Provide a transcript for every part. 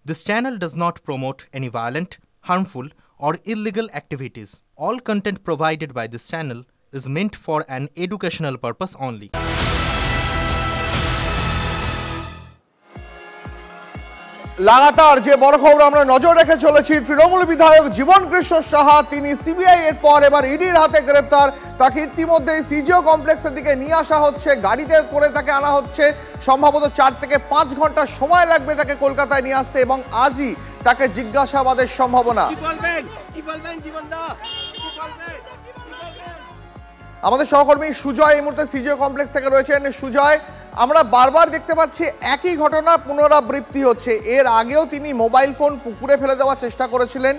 This channel does not promote any violent, harmful, or illegal activities. All content provided by this channel is meant for an educational purpose only. লাগাতার যে বড় খবর আমরা নজর রেখে চলেছি, তৃণমূল বিধায়ক জীবন কৃষ্ণ সাহা তিনি সিবিআই এর পর এবার ইডির হাতে গ্রেপ্তার। তাকে ইতিমধ্যে সিজিও কমপ্লেক্সের দিকে নিয়ে আসা হচ্ছে, গাড়িতে করে তাকে আনা হচ্ছে। সম্ভবত 4 থেকে 5 ঘন্টা সময় লাগবে তাকে কলকাতায় নিয়ে আসতে এবং আজই তাকে জিজ্ঞাসাবাদের সম্ভাবনা। আমাদের সহকর্মী সুজয় এই মুহূর্তে সিজিও কমপ্লেক্স থেকে রয়েছেন। সুজয়, আমরা বারবার দেখতে পাচ্ছি একই ঘটনা পুনরাবৃত্তি হচ্ছে। এর আগেও তিনি মোবাইল ফোন পুকুরে ফেলে দেওয়ার চেষ্টা করেছিলেন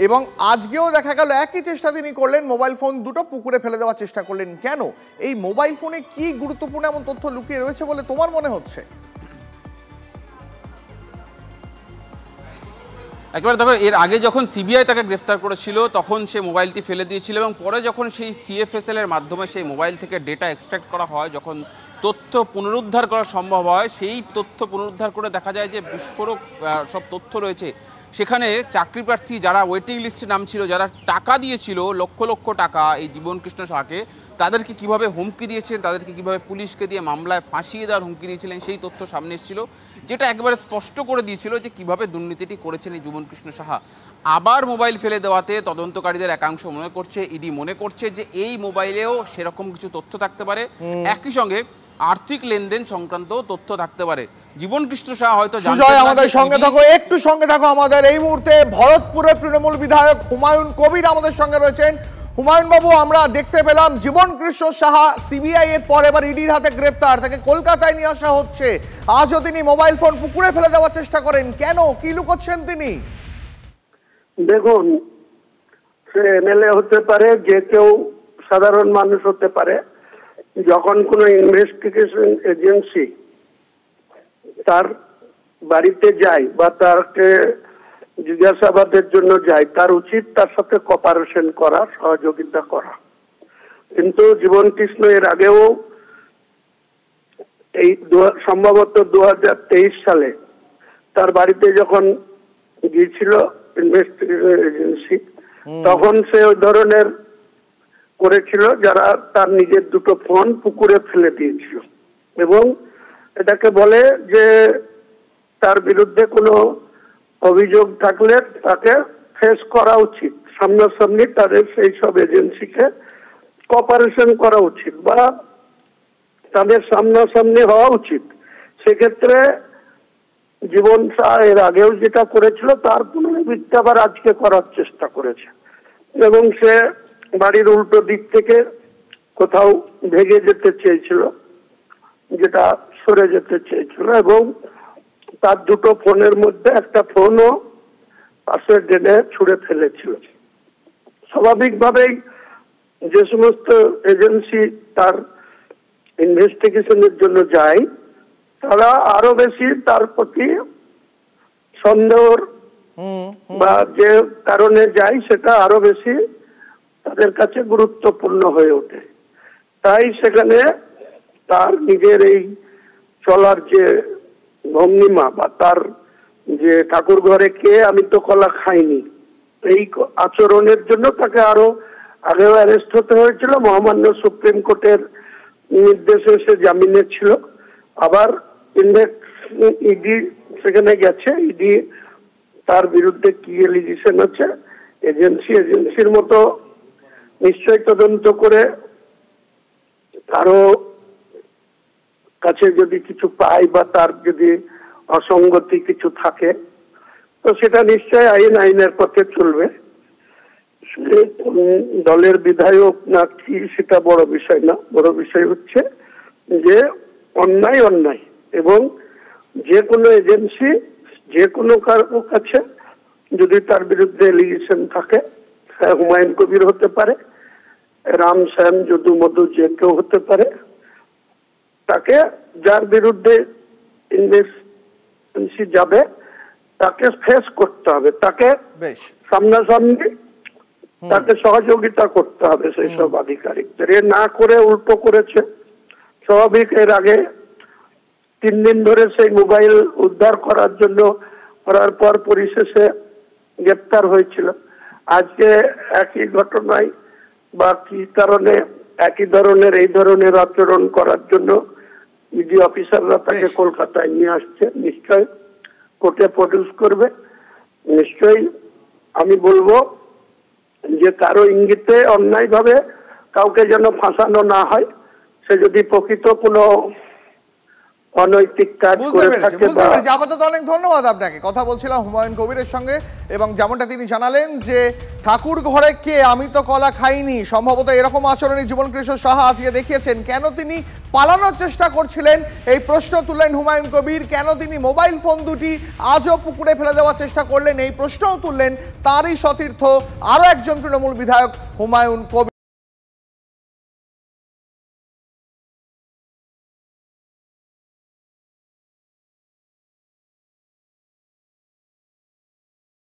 এবং আজকেও দেখা গেল একই চেষ্টা তিনি করলেন, মোবাইল ফোন দুটো পুকুরে ফেলে দেওয়ার চেষ্টা করলেন। কেন? এই মোবাইল ফোনে কি গুরুত্বপূর্ণ এমন তথ্য লুকিয়ে রয়েছে বলে তোমার মনে হচ্ছে? একবার দেখো, এর আগে যখন সিবিআই তাকে গ্রেফতার করেছিল তখন সে মোবাইলটি ফেলে দিয়েছিল এবং পরে যখন সেই সিএফএসএল এর মাধ্যমে সেই মোবাইল থেকে ডেটা এক্সট্রাক্ট করা হয়, যখন তথ্য পুনরুদ্ধার করা সম্ভব হয়, সেই তথ্য পুনরুদ্ধার করে দেখা যায় যে বিস্ফোরক সব তথ্য রয়েছে। সেখানে চাকরি প্রার্থী যারা ওয়েটিং লিস্টে নাম ছিল, যারা টাকা দিয়েছিল লক্ষ লক্ষ টাকা এই জীবন কৃষ্ণ সাহাকে, তাদেরকে কিভাবে হুমকি দিয়েছেন, তাদেরকে কিভাবে পুলিশকে দিয়ে মামলায় ফাঁসিয়ে দেওয়ার হুমকি দিয়েছিলেন, সেই তথ্য সামনে এসেছিল, যেটা একেবারে স্পষ্ট করে দিয়েছিল যে কিভাবে দুর্নীতিটি করেছেন এই জীবন কৃষ্ণ সাহা। আবার মোবাইল ফেলে দেওয়াতে তদন্তকারীদের একাংশ মনে করছে, ইডি মনে করছে যে এই মোবাইলেও সেরকম কিছু তথ্য থাকতে পারে, একই সঙ্গে আর্থিক লেনদেন সংক্রান্ত তথ্য থাকতে পারে। জীবন কৃষ্ণ সাহা হয়তো আমাদের সঙ্গে থাকো, একটু সঙ্গে থাকো। আমাদের এই মুহূর্তে ভরতপুরের তৃণমূল বিধায়ক হুমায়ুন কবির আমাদের সঙ্গে রয়েছেন। হুমায়ুন বাবু, আমরা দেখতে পেলাম জীবন কৃষ্ণ সাহা সিবিআই এর পর এবার ইডির হাতে গ্রেপ্তার, তাকে কলকাতায় নিয়ে আসা হচ্ছে। আজও তিনি মোবাইল ফোন পুকুরে ফেলে দেওয়ার চেষ্টা করেন, কেন? কি লুকোচ্ছেন তিনি? দেখুন, সে এমএলএ হতে পারে, যে কেউ সাধারণ মানুষ হতে পারে। যখন কোনো ইনভেস্টিগেশন এজেন্সি তার বাড়িতে যায় বা তাকে জিজ্ঞাসাবাদের জন্য যায়, তার উচিত তার সাথে কোঅপারেশন করা, সহযোগিতা করা। কিন্তু জীবন কৃষ্ণ এর আগেও এই সম্ভবত 2023 সালে তার বাড়িতে যখন গিয়েছিল ইনভেস্টিগেশন এজেন্সি, তখন সে ওই ধরনের করেছিল, যারা তার নিজের দুটো ফোন পুকুরে ফেলে দিয়েছিল এবং এটাকে বলে যে তার বিরুদ্ধে কোনো অভিযোগ থাকলে তাকে ফেস করা উচিত, সামনাসামনি তাদের সেই সব এজেন্সিকে কোঅপারেশন করা উচিত বা তাদের সামনাসামনি হওয়া উচিত। সেক্ষেত্রে জীবন সাহা এর আগেও যেটা করেছিল তার পুনরাবৃত্তি আবার আজকে করার চেষ্টা করেছে এবং সে বাড়ির উল্টো দিক থেকে কোথাও ভেঙে যেতে চেয়েছিল, যেটা সরে যেতে চেয়েছিল এবং তার দুটো ফোনের মধ্যে একটা ফোনও পাশের ড্রেনে ছুঁড়ে ফেলেছিল। স্বাভাবিকভাবেই যে সমস্ত এজেন্সি তার ইনভেস্টিগেশনের জন্য যায়, তারা আরো বেশি তার প্রতি সন্দেহর বা যে কারণে যায় সেটা আরো বেশি তাদের কাছে গুরুত্বপূর্ণ হয়ে ওঠে। তাই সেখানে তার নিজের এই চলার যে ভঙ্গিমা বা তার যে ঠাকুর ঘরে কে আমি তো কলা খাইনি, এই আচরণের জন্য তাকে আরো আগেও অ্যারেস্ট হতে হয়েছিল। মহামান্য সুপ্রিম কোর্টের নির্দেশে সে জামিনে ছিল। আবার ইডি সেখানে গেছে, ইডি তার বিরুদ্ধে কি এলিগেশন আছে এজেন্সির মতো নিশ্চয় তদন্ত করে কারো কাছে যদি কিছু পায় বা তার যদি অসঙ্গতি কিছু থাকে তো সেটা নিশ্চয় আইনের পথে চলবে। দলের বিধায়ক না কি সেটা বড় বিষয় না, বড় বিষয় হচ্ছে যে অন্যায় এবং যে কোনো এজেন্সি যে কোনো কারো কাছে যদি তার বিরুদ্ধে এলিগেশন থাকে, হুমায়ুন কবির হতে পারে, রাম শ্যাম যদু মধু যে কেউ হতে পারে, তাকে যার বিরুদ্ধে ইনভেস্টিগেশন যাবে তাকে ফেস করতে হবে, তাকে সামনাসামনি তাকে সহযোগিতা করতে হবে সেই সব আধিকারিকদের। এ না করে উল্টো করেছে। স্বাভাবিক, এর আগে 3 দিন ধরে সেই মোবাইল উদ্ধার করার জন্য করার পর পরিশেষে গ্রেপ্তার হয়েছিল। আজকে একই ঘটনায় বা কি কারণে একই ধরনের এই ধরনের আচরণ করার জন্য ইডি অফিসাররা তাকে কলকাতায় নিয়ে আসছে, নিশ্চয় কোর্টে প্রডিউস করবে। নিশ্চয়ই আমি বলবো যে কারো ইঙ্গিতে অন্যায়ভাবে কাউকে যেন ফাঁসানো না হয়। সে যদি প্রকৃত কোনো অনৈতিক কাজ করে থাকে। আপাতত অনেক ধন্যবাদ আপনাকে। কথা বলছিলাম হুমায়ুন কবিরের সঙ্গে, এবং যেমনটা তিনি জানালেন যে ঠাকুর ঘরে কে, আমি তো কলা খাইনি, সম্ভবত এরকম আচরণই জীবন কৃষ্ণ সাহা আজকে দেখিয়েছেন। কেন তিনি পালানোর চেষ্টা করছিলেন এই প্রশ্ন তুললেন হুমায়ুন কবির। কেন তিনি মোবাইল ফোন দুটি আজও পুকুরে ফেলে দেওয়ার চেষ্টা করলেন এই প্রশ্নও তুললেন তারই সতীর্থ আরও একজন তৃণমূল বিধায়ক হুমায়ুন কবির।